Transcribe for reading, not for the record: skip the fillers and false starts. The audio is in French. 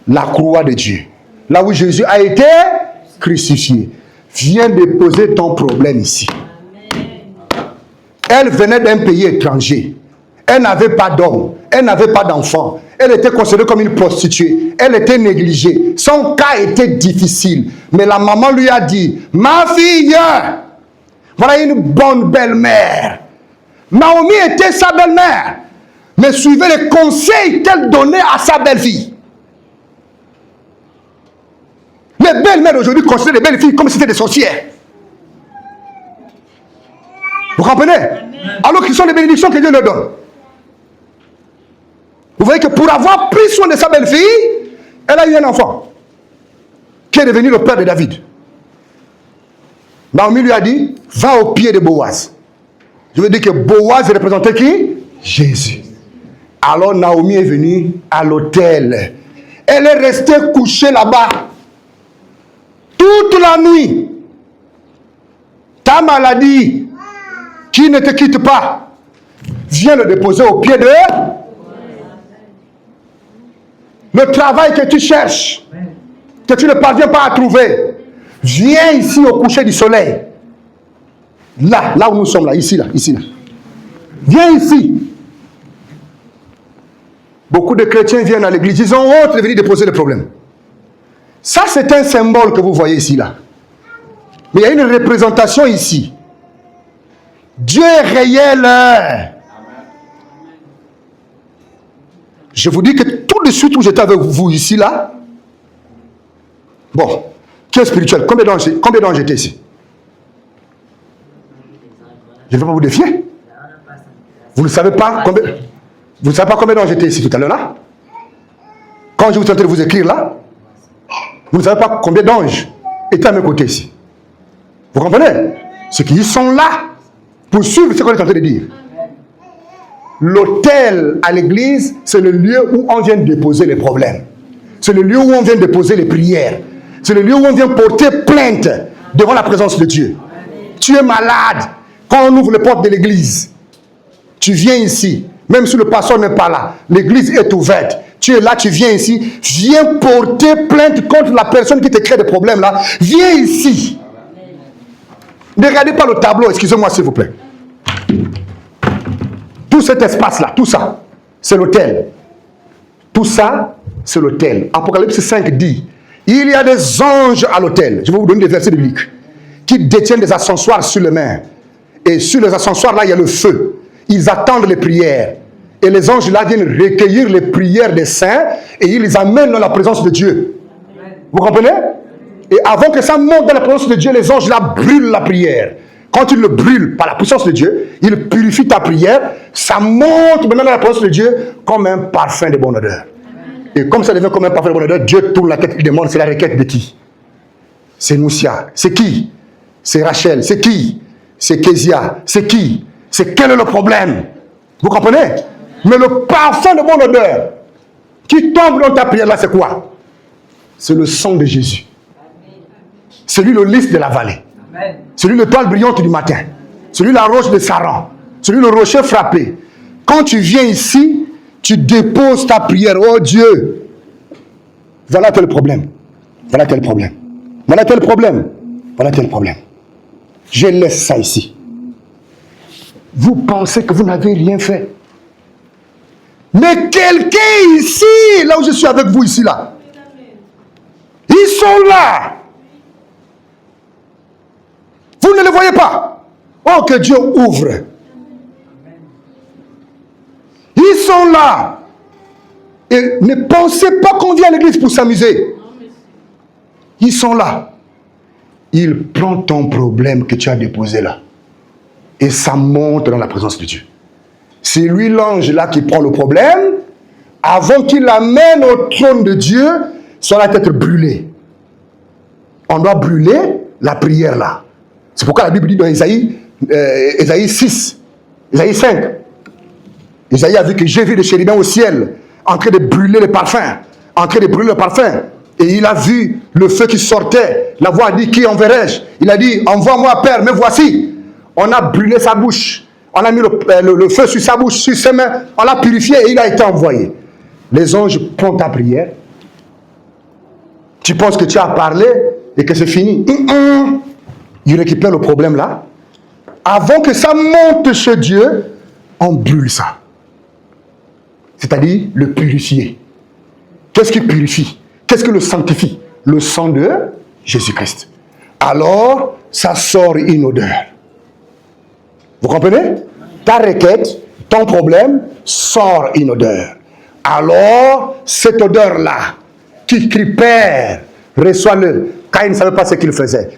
la croix de Dieu, là où Jésus a été crucifié, viens déposer ton problème ici. Elle venait d'un pays étranger. Elle n'avait pas d'homme. Elle n'avait pas d'enfant. Elle était considérée comme une prostituée. Elle était négligée. Son cas était difficile. Mais la maman lui a dit, ma fille, voilà une bonne belle-mère. Naomi était sa belle-mère. Mais suivez les conseils qu'elle donnait à sa belle-fille. Les belles-mères aujourd'hui considèrent les belles-filles comme si c'était des sorcières. Vous comprenez? Alors qu'ils sont les bénédictions que Dieu leur donne. Vous voyez que pour avoir pris soin de sa belle-fille, elle a eu un enfant qui est devenu le père de David. Naomi lui a dit, va au pied de Boaz. Je veux dire que Boaz représentait qui? Jésus. Alors Naomi est venue à l'autel. Elle est restée couchée là-bas toute la nuit. Ta maladie qui ne te quitte pas, viens le déposer au pied de... Le travail que tu cherches, que tu ne parviens pas à trouver, viens ici au coucher du soleil. Là où nous sommes, là, ici, là. Viens ici. Beaucoup de chrétiens viennent à l'église, ils ont honte de venir déposer le problème. Ça, c'est un symbole que vous voyez ici, là. Mais il y a une représentation ici. Dieu est réel. Je vous dis que tout de suite où j'étais avec vous ici, là, bon, qui est spirituel? Combien d'anges j'étais ici? Je ne vais pas vous défier. Vous ne savez pas combien... Vous ne savez pas combien d'anges j'étais ici tout à l'heure, là? Quand je vous tentais de vous écrire, là, vous ne savez pas combien d'anges étaient à mes côtés ici. Vous comprenez? Ceux qui sont là pour suivre ce qu'on est en train de dire. L'autel à l'église, c'est le lieu où on vient déposer les problèmes. C'est le lieu où on vient déposer les prières. C'est le lieu où on vient porter plainte devant la présence de Dieu. Tu es malade. Quand on ouvre les portes de l'église, tu viens ici. Même si le pasteur n'est pas là, l'église est ouverte. Tu es là, tu viens ici. Viens porter plainte contre la personne qui te crée des problèmes là. Viens ici. Ne regardez pas le tableau, excusez-moi s'il vous plaît. Tout cet espace-là, tout ça, c'est l'autel. Tout ça, c'est l'autel. Apocalypse 5 dit, il y a des anges à l'autel. Je vais vous donner des versets bibliques. Qui détiennent des ascensoirs sur les mains. Et sur les ascensoirs, là, il y a le feu. Ils attendent les prières. Et les anges, là, viennent recueillir les prières des saints et ils les amènent dans la présence de Dieu. Vous comprenez? Et avant que ça monte dans la présence de Dieu, les anges, là, brûlent la prière. Quand ils le brûlent par la puissance de Dieu, ils purifient ta prière, ça monte maintenant dans la présence de Dieu comme un parfum de bonne odeur. Et comme ça devient comme un parfum de bonne odeur, Dieu tourne la tête, il demande, c'est la requête de qui? C'est Noussia. C'est qui? C'est Rachel. C'est qui? C'est Kézia. C'est qui? C'est quel est le problème? Vous comprenez? Mais le parfum de bonne odeur qui tombe dans ta prière là, c'est quoi? C'est le sang de Jésus. C'est lui le lys de la vallée. C'est lui l'étoile brillante du matin. C'est lui la roche de Saran. C'est lui le rocher frappé. Quand tu viens ici, tu déposes ta prière. Oh Dieu, voilà tel problème. Voilà tel problème. Voilà tel problème. Voilà tel problème. Je laisse ça ici. Vous pensez que vous n'avez rien fait. Mais quelqu'un ici, là où je suis avec vous ici, là, ils sont là. Vous ne les voyez pas. Oh, que Dieu ouvre. Ils sont là. Et ne pensez pas qu'on vient à l'église pour s'amuser. Ils sont là. Il prend ton problème que tu as déposé là. Et ça monte dans la présence de Dieu. C'est lui l'ange là qui prend le problème. Avant qu'il l'amène au trône de Dieu, ça doit être brûlé. On doit brûler la prière là. C'est pourquoi la Bible dit dans Isaïe 6, Isaïe 5. Isaïe a vu que j'ai vu les chérubins au ciel en train de brûler le parfum. En train de brûler le parfum. Et il a vu le feu qui sortait. La voix a dit, qui enverrai-je? Il a dit, envoie-moi Père, me voici. On a brûlé sa bouche. On a mis le feu sur sa bouche, sur ses mains. On l'a purifié et il a été envoyé. Les anges prennent ta prière. Tu penses que tu as parlé et que c'est fini. Il récupère le problème là. Avant que ça monte chez Dieu, on brûle ça. C'est-à-dire le purifier. Qu'est-ce qui purifie? Qu'est-ce qui le sanctifie? Le sang de Jésus-Christ. Alors, ça sort une odeur. Vous comprenez? Ta requête, ton problème, sort une odeur. Alors, cette odeur-là, qui crie Père, reçois-le. Caïn ne savait pas ce qu'il faisait.